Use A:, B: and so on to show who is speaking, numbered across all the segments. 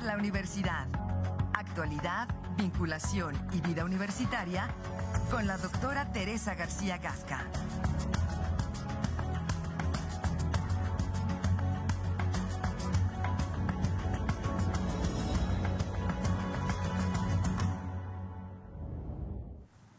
A: la universidad. Actualidad, vinculación y vida universitaria con la doctora Teresa García Gasca.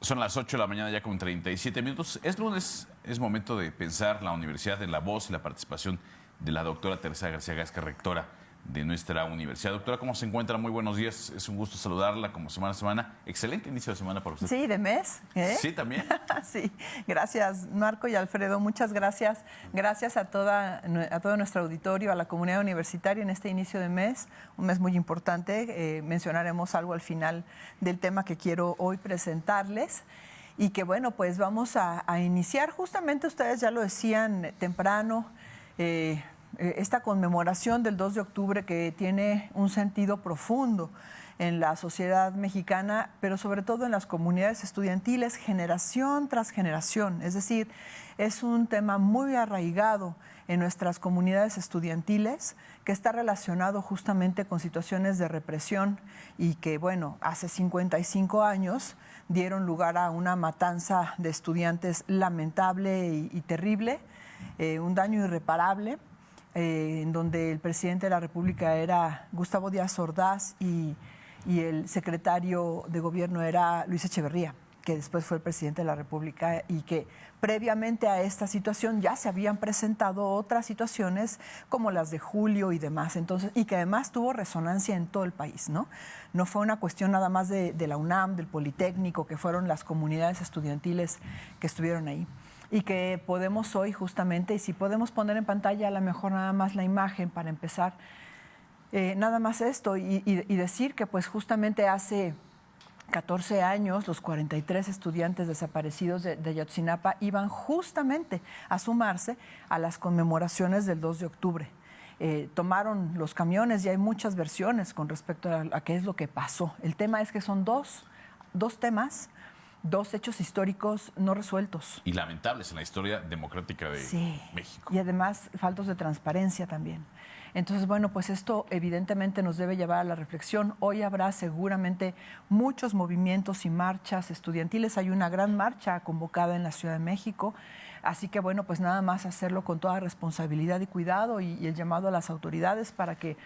B: Son las 8 de la mañana ya con 37 minutos. Es lunes, es momento de pensar la universidad en la voz y la participación de la doctora Teresa García Gasca, rectora de nuestra universidad. Doctora, ¿cómo se encuentra? Muy buenos días. Es un gusto saludarla como semana a semana. Excelente inicio de semana para usted.
C: Sí, de mes.
B: Sí, también.
C: Sí, gracias Marco y Alfredo. Muchas gracias. Gracias a todo nuestro auditorio, a la comunidad universitaria en este inicio de mes. Un mes muy importante. Mencionaremos algo al final del tema que quiero hoy presentarles. Y que bueno, pues vamos a iniciar. Justamente ustedes ya lo decían temprano. Esta conmemoración del 2 de octubre que tiene un sentido profundo en la sociedad mexicana, pero sobre todo en las comunidades estudiantiles, generación tras generación. Es decir, es un tema muy arraigado en nuestras comunidades estudiantiles que está relacionado justamente con situaciones de represión y que, bueno, hace 55 años dieron lugar a una matanza de estudiantes lamentable y terrible, un daño irreparable, en donde el presidente de la República era Gustavo Díaz Ordaz y el secretario de gobierno era Luis Echeverría, que después fue el presidente de la República, y que previamente a esta situación ya se habían presentado otras situaciones como las de julio y demás, entonces, y que además tuvo resonancia en todo el país, ¿no? No fue una cuestión nada más de la UNAM, del Politécnico, que fueron las comunidades estudiantiles que estuvieron ahí. Y que podemos hoy justamente, y si podemos poner en pantalla a lo mejor nada más la imagen para empezar, nada más esto, y decir que pues justamente hace 14 años los 43 estudiantes desaparecidos de Ayotzinapa iban justamente a sumarse a las conmemoraciones del 2 de octubre. Tomaron los camiones y hay muchas versiones con respecto a qué es lo que pasó. El tema es que son dos temas, dos hechos históricos no resueltos.
B: Y lamentables en la historia democrática de México.
C: Y además faltos de transparencia también. Entonces, bueno, pues esto evidentemente nos debe llevar a la reflexión. Hoy habrá seguramente muchos movimientos y marchas estudiantiles. Hay una gran marcha convocada en la Ciudad de México. Así que, bueno, pues nada más hacerlo con toda responsabilidad y cuidado y el llamado a las autoridades para que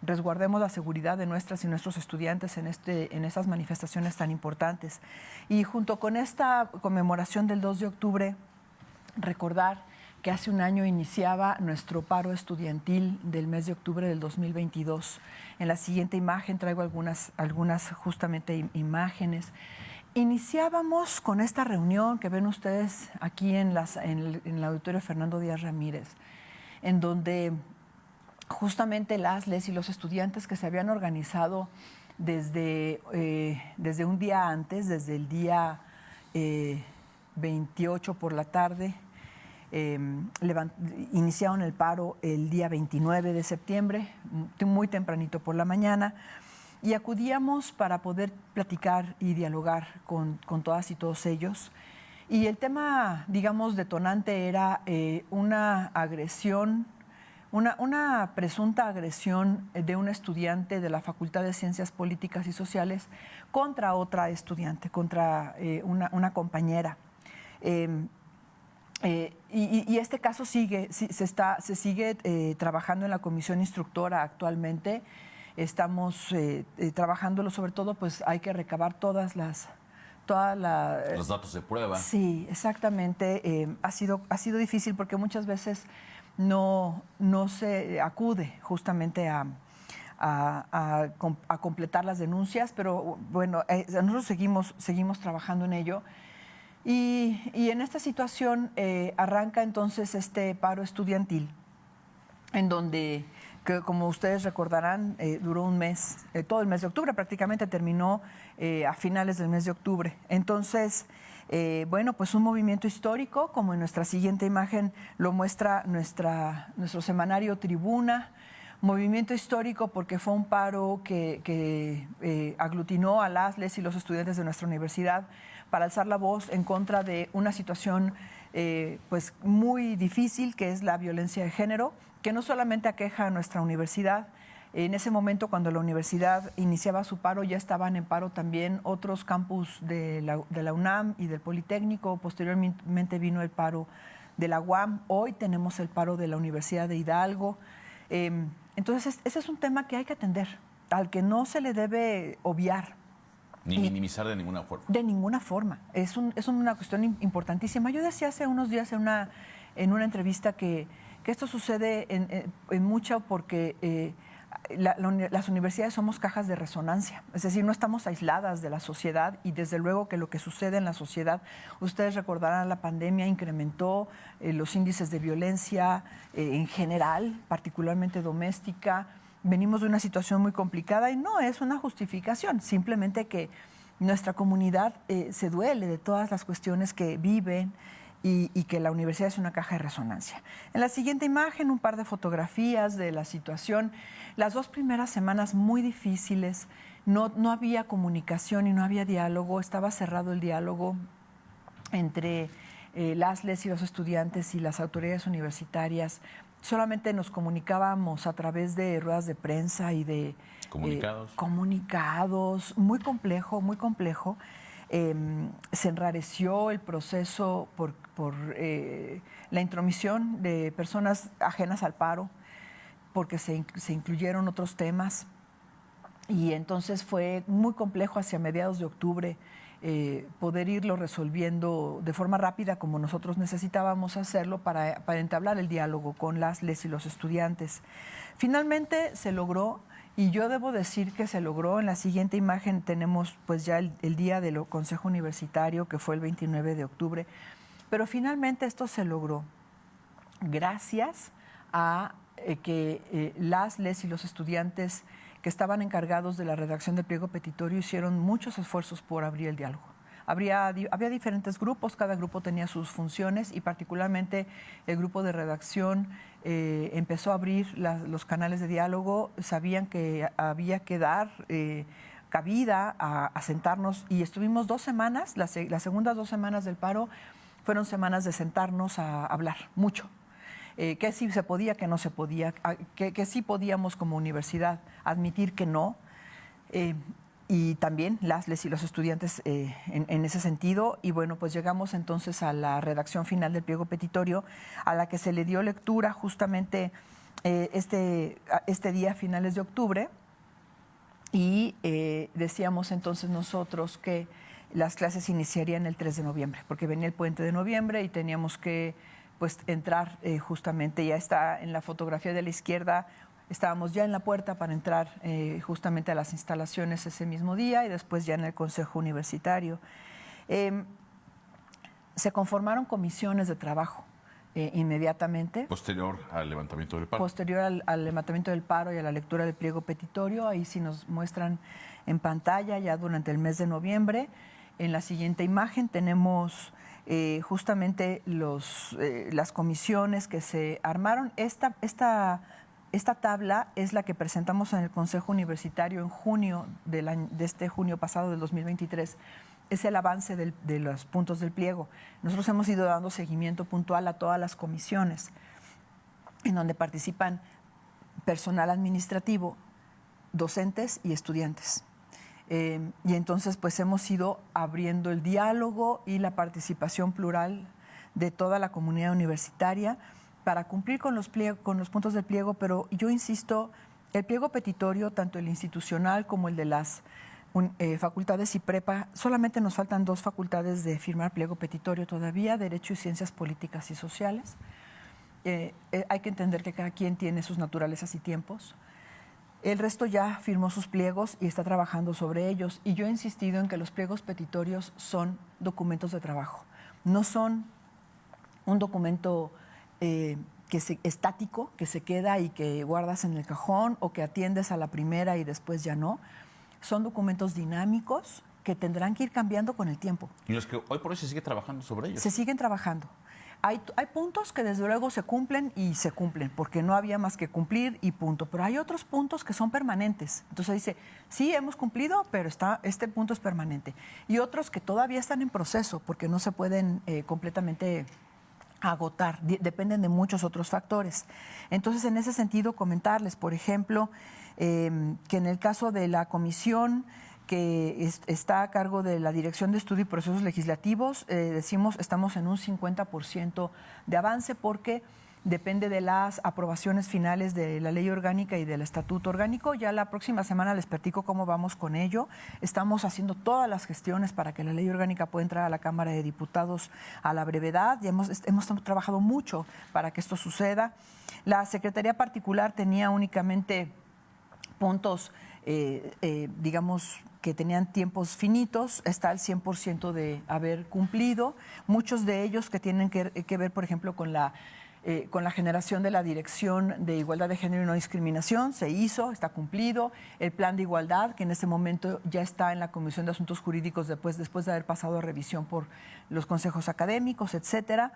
C: resguardemos la seguridad de nuestras y nuestros estudiantes en estas manifestaciones tan importantes. Y junto con esta conmemoración del 2 de octubre, recordar que hace un año iniciaba nuestro paro estudiantil del mes de octubre del 2022. En la siguiente imagen traigo algunas justamente imágenes. Iniciábamos con esta reunión que ven ustedes aquí en el auditorio Fernando Díaz Ramírez, en donde justamente les y los estudiantes que se habían organizado desde un día antes, desde el día 28 por la tarde, iniciaron el paro el día 29 de septiembre, muy tempranito por la mañana, y acudíamos para poder platicar y dialogar con todas y todos ellos. Y el tema, digamos, detonante era una agresión, una presunta agresión de un estudiante de la Facultad de Ciencias Políticas y Sociales contra otra estudiante, contra una compañera. Y este caso se sigue trabajando en la comisión instructora actualmente. Estamos trabajándolo, sobre todo, pues hay que recabar los
B: datos de prueba.
C: Sí, exactamente. Ha sido difícil porque muchas veces no se acude justamente a completar las denuncias, pero bueno, nosotros seguimos trabajando en ello. Y en esta situación arranca entonces este paro estudiantil, en donde, que como ustedes recordarán, duró un mes, todo el mes de octubre, prácticamente terminó a finales del mes de octubre. Entonces, bueno, pues un movimiento histórico, como en nuestra siguiente imagen lo muestra nuestro semanario Tribuna. Movimiento histórico porque fue un paro que aglutinó a les y los estudiantes de nuestra universidad para alzar la voz en contra de una situación pues muy difícil, que es la violencia de género, que no solamente aqueja a nuestra universidad, En ese momento, cuando la universidad iniciaba su paro, ya estaban en paro también otros campus de la UNAM y del Politécnico. Posteriormente vino el paro de la UAM. Hoy tenemos el paro de la Universidad de Hidalgo. Entonces, ese es un tema que hay que atender, al que no se le debe obviar.
B: Ni minimizar de ninguna forma.
C: De ninguna forma. Es una cuestión importantísima. Yo decía hace unos días en una entrevista que esto sucede en mucho porque las universidades somos cajas de resonancia. Es decir, no estamos aisladas de la sociedad y desde luego que lo que sucede en la sociedad, ustedes recordarán, la pandemia incrementó los índices de violencia en general, particularmente doméstica. Venimos de una situación muy complicada y no es una justificación, simplemente que nuestra comunidad se duele de todas las cuestiones que viven y que la universidad es una caja de resonancia. En la siguiente imagen, un par de fotografías de la situación. Las 2 primeras semanas muy difíciles, no había comunicación y no había diálogo, estaba cerrado el diálogo entre les y los estudiantes y las autoridades universitarias. Solamente nos comunicábamos a través de ruedas de prensa y de comunicados. Muy complejo, muy complejo. Se enrareció el proceso por la intromisión de personas ajenas al paro, porque se incluyeron otros temas. Y entonces fue muy complejo hacia mediados de octubre poder irlo resolviendo de forma rápida como nosotros necesitábamos hacerlo para entablar el diálogo con les y los estudiantes. Finalmente se logró, y yo debo decir que se logró. En la siguiente imagen tenemos pues ya el día del Consejo Universitario, que fue el 29 de octubre, pero finalmente esto se logró gracias a que les y los estudiantes que estaban encargados de la redacción del pliego petitorio hicieron muchos esfuerzos por abrir el diálogo. Había diferentes grupos, cada grupo tenía sus funciones y particularmente el grupo de redacción empezó a abrir los canales de diálogo. Sabían que había que dar cabida a sentarnos y estuvimos 2 semanas, las segundas 2 semanas del paro fueron semanas de sentarnos a hablar mucho. Que sí se podía, que no se podía, que sí podíamos como universidad admitir que no, y también les y los estudiantes en ese sentido. Y bueno, pues llegamos entonces a la redacción final del pliego petitorio, a la que se le dio lectura justamente este día, finales de octubre, y decíamos entonces nosotros que las clases iniciarían el 3 de noviembre, porque venía el puente de noviembre y teníamos que pues entrar justamente, ya está en la fotografía de la izquierda, estábamos ya en la puerta para entrar justamente a las instalaciones ese mismo día y después ya en el Consejo Universitario. Se conformaron comisiones de trabajo inmediatamente.
B: Posterior al levantamiento del paro.
C: Posterior al levantamiento del paro y a la lectura del pliego petitorio, ahí sí nos muestran en pantalla ya durante el mes de noviembre. En la siguiente imagen tenemos justamente las comisiones que se armaron. Esta tabla es la que presentamos en el Consejo Universitario en junio de este junio pasado del 2023. Es el avance de los puntos del pliego. Nosotros hemos ido dando seguimiento puntual a todas las comisiones, en donde participan personal administrativo, docentes y estudiantes. Y entonces pues hemos ido abriendo el diálogo y la participación plural de toda la comunidad universitaria para cumplir con los puntos del pliego. Pero yo insisto, el pliego petitorio, tanto el institucional como el de las facultades y prepa, solamente nos faltan 2 facultades de firmar pliego petitorio todavía, Derecho y Ciencias Políticas y Sociales. Hay que entender que cada quien tiene sus naturalezas y tiempos. El resto ya firmó sus pliegos y está trabajando sobre ellos. Y yo he insistido en que los pliegos petitorios son documentos de trabajo. No son un documento estático, que se queda y que guardas en el cajón o que atiendes a la primera y después ya no. Son documentos dinámicos que tendrán que ir cambiando con el tiempo.
B: Y los que hoy por hoy se sigue trabajando sobre ellos.
C: Se siguen trabajando. Hay puntos que desde luego se cumplen y se cumplen, porque no había más que cumplir y punto. Pero hay otros puntos que son permanentes. Entonces dice, sí, hemos cumplido, pero este punto es permanente. Y otros que todavía están en proceso, porque no se pueden completamente agotar, dependen de muchos otros factores. Entonces, en ese sentido, comentarles, por ejemplo, que en el caso de la comisión que está a cargo de la Dirección de Estudio y Procesos Legislativos, estamos en un 50% de avance porque depende de las aprobaciones finales de la ley orgánica y del estatuto orgánico. Ya la próxima semana les platico cómo vamos con ello. Estamos haciendo todas las gestiones para que la ley orgánica pueda entrar a la Cámara de Diputados a la brevedad. Y hemos trabajado mucho para que esto suceda. La Secretaría Particular tenía únicamente puntos, digamos, que tenían tiempos finitos, está al 100% de haber cumplido. Muchos de ellos que tienen que ver, por ejemplo, con la generación de la Dirección de Igualdad de Género y No Discriminación, se hizo, está cumplido. El plan de igualdad, que en este momento ya está en la Comisión de Asuntos Jurídicos después de haber pasado a revisión por los consejos académicos, etcétera.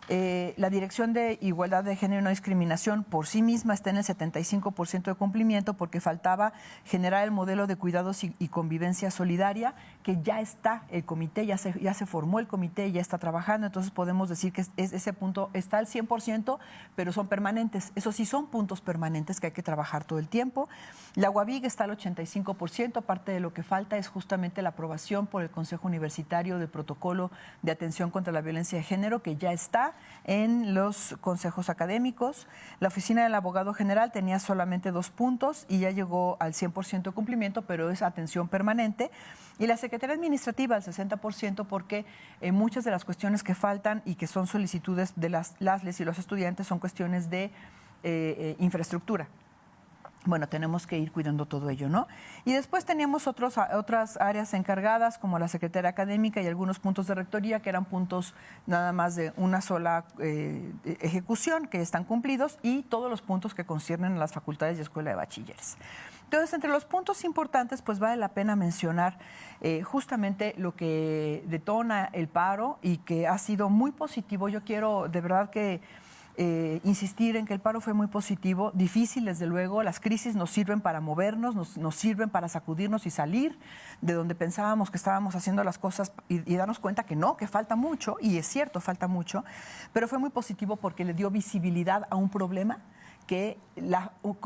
C: La Dirección de Igualdad de Género y No Discriminación por sí misma está en el 75% de cumplimiento porque faltaba generar el modelo de cuidados y convivencia solidaria, que ya está el comité, ya se formó el comité, ya está trabajando, entonces podemos decir que ese punto está al 100%, pero son permanentes. Eso sí, son puntos permanentes que hay que trabajar todo el tiempo. La UABIG está al 85%, parte de lo que falta es justamente la aprobación por el Consejo Universitario del Protocolo de Atención contra la Violencia de Género, que ya está en los consejos académicos. La Oficina del Abogado General tenía solamente 2 puntos y ya llegó al 100% de cumplimiento, pero es atención permanente. Y la Secretaría Administrativa al 60% porque muchas de las cuestiones que faltan y que son solicitudes de las LES y los estudiantes son cuestiones de infraestructura. Bueno, tenemos que ir cuidando todo ello, ¿no? Y después teníamos otras áreas encargadas, como la Secretaría Académica y algunos puntos de rectoría, que eran puntos nada más de una sola ejecución, que están cumplidos, y todos los puntos que conciernen a las facultades y escuela de bachilleres. Entonces, entre los puntos importantes, pues vale la pena mencionar justamente lo que detona el paro y que ha sido muy positivo. Yo quiero de verdad que insistir en que el paro fue muy positivo, difícil desde luego. Las crisis nos sirven para movernos, nos sirven para sacudirnos y salir de donde pensábamos que estábamos haciendo las cosas y darnos cuenta que no, que falta mucho, y es cierto, falta mucho, pero fue muy positivo porque le dio visibilidad a un problema que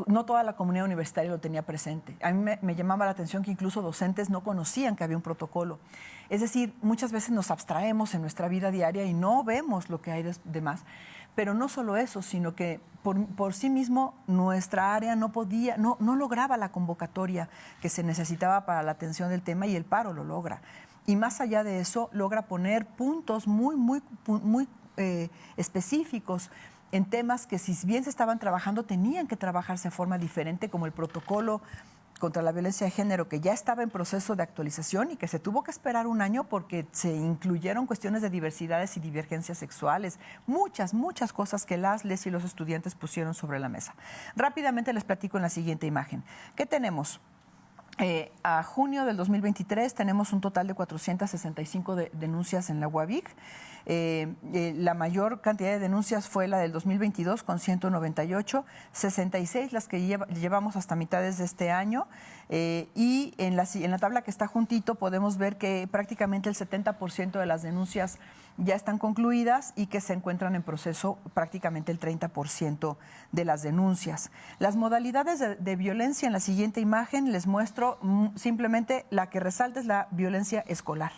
C: no toda la comunidad universitaria lo tenía presente. A mí me llamaba la atención que incluso docentes no conocían que había un protocolo. Es decir, muchas veces nos abstraemos en nuestra vida diaria y no vemos lo que hay de más. Pero no solo eso, sino que por sí mismo nuestra área no lograba la convocatoria que se necesitaba para la atención del tema, y el paro lo logra. Y más allá de eso, logra poner puntos muy específicos en temas que, si bien se estaban trabajando, tenían que trabajarse de forma diferente, como el protocolo contra la violencia de género, que ya estaba en proceso de actualización y que se tuvo que esperar un año porque se incluyeron cuestiones de diversidades y divergencias sexuales, muchas cosas que las LES y los estudiantes pusieron sobre la mesa. Rápidamente les platico en la siguiente imagen. ¿Qué tenemos? A junio del 2023 tenemos un total de 465 denuncias en la UABIC. La mayor cantidad de denuncias fue la del 2022 con 198, 66 las que llevamos hasta mitades de este año, y en la tabla que está juntito podemos ver que prácticamente el 70% de las denuncias ya están concluidas y que se encuentran en proceso prácticamente el 30% de las denuncias. Las modalidades de violencia en la siguiente imagen les muestro simplemente la que resalta es la violencia escolar.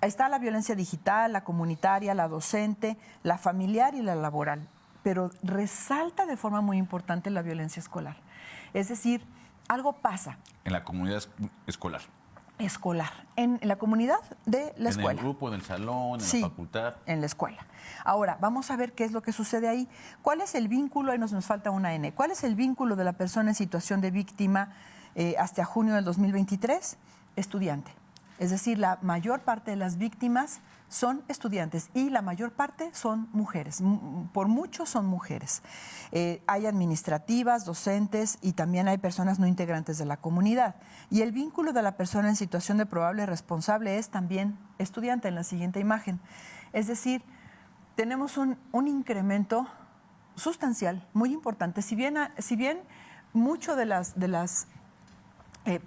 C: Está la violencia digital, la comunitaria, la docente, la familiar y la laboral, pero resalta de forma muy importante la violencia escolar. Es decir, algo pasa.
B: En la comunidad escolar.
C: Escolar, en la comunidad de la escuela.
B: En el grupo, en el salón, en la facultad.
C: En la escuela. Ahora, vamos a ver qué es lo que sucede ahí. ¿Cuál es el vínculo? Ahí nos falta una N. ¿Cuál es el vínculo de la persona en situación de víctima hasta junio del 2023? Estudiante. Es decir, la mayor parte de las víctimas son estudiantes y la mayor parte son mujeres, por mucho son mujeres. Hay administrativas, docentes y también hay personas no integrantes de la comunidad. Y el vínculo de la persona en situación de probable responsable es también estudiante, en la siguiente imagen. Es decir, tenemos un incremento sustancial, muy importante. Si bien mucho de las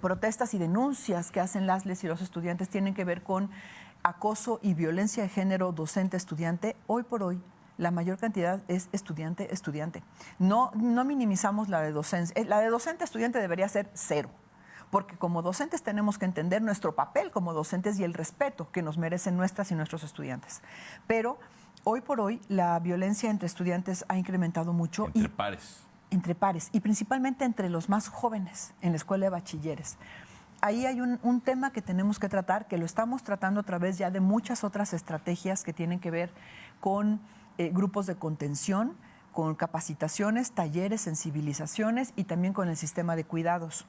C: protestas y denuncias que hacen las LES y los estudiantes tienen que ver con acoso y violencia de género docente-estudiante, hoy por hoy la mayor cantidad es estudiante. No minimizamos la de docencia. La de docente-estudiante debería ser 0, porque como docentes tenemos que entender nuestro papel como docentes y el respeto que nos merecen nuestras y nuestros estudiantes. Pero hoy por hoy la violencia entre estudiantes ha incrementado mucho.
B: Entre pares.
C: Entre pares, y principalmente entre los más jóvenes en la escuela de bachilleres. Ahí hay un tema que tenemos que tratar, que lo estamos tratando a través ya de muchas otras estrategias que tienen que ver con grupos de contención, con capacitaciones, talleres, sensibilizaciones y también con el sistema de cuidados.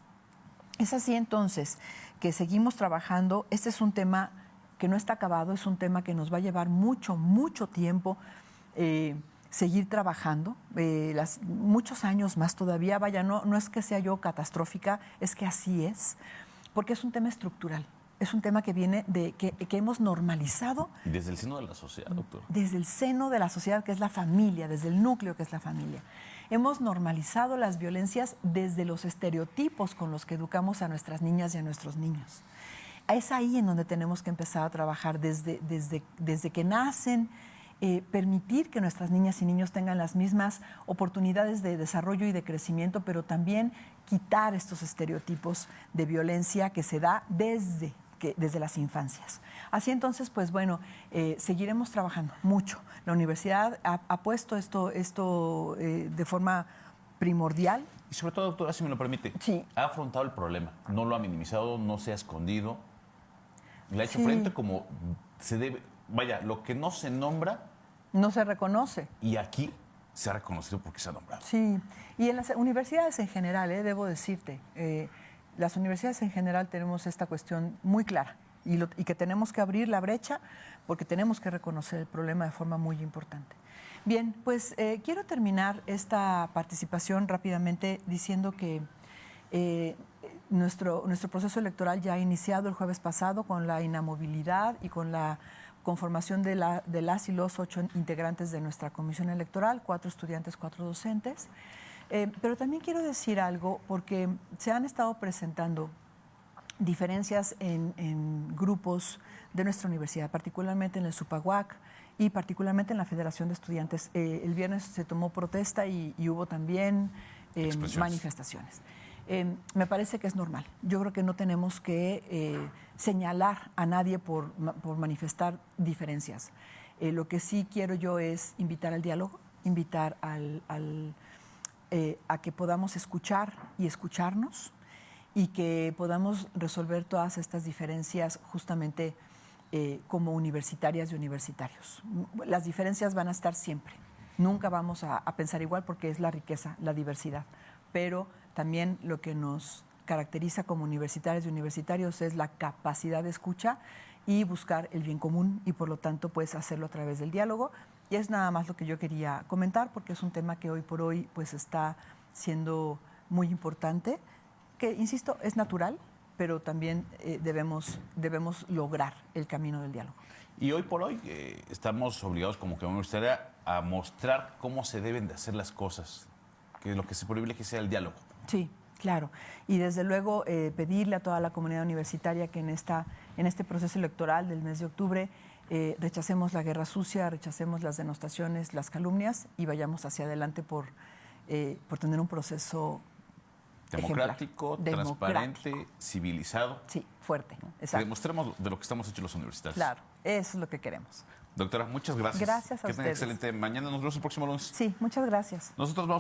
C: Es así entonces que seguimos trabajando. Este es un tema que no está acabado, es un tema que nos va a llevar mucho tiempo seguir trabajando, muchos años más todavía. Vaya, no es que sea yo catastrófica, es que así es, porque es un tema estructural. Es un tema que viene de que hemos normalizado.
B: Desde el seno de la sociedad, doctor.
C: Desde el seno de la sociedad, que es la familia, desde el núcleo, que es la familia. Hemos normalizado las violencias desde los estereotipos con los que educamos a nuestras niñas y a nuestros niños. Es ahí en donde tenemos que empezar a trabajar desde que nacen, permitir que nuestras niñas y niños tengan las mismas oportunidades de desarrollo y de crecimiento, pero también quitar estos estereotipos de violencia que se da desde las infancias. Así entonces, pues bueno, seguiremos trabajando mucho. La universidad ha puesto esto de forma primordial.
B: Y sobre todo, doctora, si me lo permite,
C: sí,
B: ha afrontado el problema, no lo ha minimizado, no se ha escondido, le ha hecho frente como se debe. Vaya, lo que no se nombra...
C: no se reconoce.
B: Y aquí se ha reconocido porque se ha nombrado.
C: Sí, y en las universidades en general, debo decirte, las universidades en general tenemos esta cuestión muy clara y que tenemos que abrir la brecha porque tenemos que reconocer el problema de forma muy importante. Bien, pues quiero terminar esta participación rápidamente diciendo que nuestro proceso electoral ya ha iniciado el jueves pasado con la inamovilidad y con la conformación de las y los 8 integrantes de nuestra comisión electoral, 4 estudiantes, 4 docentes. Pero también quiero decir algo, porque se han estado presentando diferencias en grupos de nuestra universidad, particularmente en el SUPAUAC y particularmente en la Federación de Estudiantes. El viernes se tomó protesta y hubo también manifestaciones. Me parece que es normal. Yo creo que no tenemos que señalar a nadie por manifestar diferencias. Lo que sí quiero yo es invitar al diálogo, invitar a que podamos escuchar y escucharnos y que podamos resolver todas estas diferencias justamente como universitarias y universitarios. Las diferencias van a estar siempre. Nunca vamos a pensar igual porque es la riqueza, la diversidad. Pero también lo que nos caracteriza como universitarios y universitarios es la capacidad de escucha y buscar el bien común y por lo tanto pues hacerlo a través del diálogo. Y es nada más lo que yo quería comentar porque es un tema que hoy por hoy pues está siendo muy importante, que insisto es natural, pero también debemos lograr el camino del diálogo.
B: Y hoy por hoy estamos obligados como que universitaria a mostrar cómo se deben de hacer las cosas, que lo que se privilegie sea el diálogo.
C: Sí, claro. Y desde luego pedirle a toda la comunidad universitaria que en este proceso electoral del mes de octubre rechacemos la guerra sucia, rechacemos las denostaciones, las calumnias y vayamos hacia adelante por tener un proceso
B: democrático, transparente, civilizado.
C: Sí, fuerte.
B: ¿No?
C: Exacto.
B: Que demostremos de lo que estamos hechos los universitarios.
C: Claro, eso es lo que queremos.
B: Doctora, muchas gracias.
C: Gracias a
B: ustedes. Que tengan
C: ustedes.
B: excelente mañana. Nos vemos el próximo lunes.
C: Sí, muchas gracias.
B: Nosotros vamos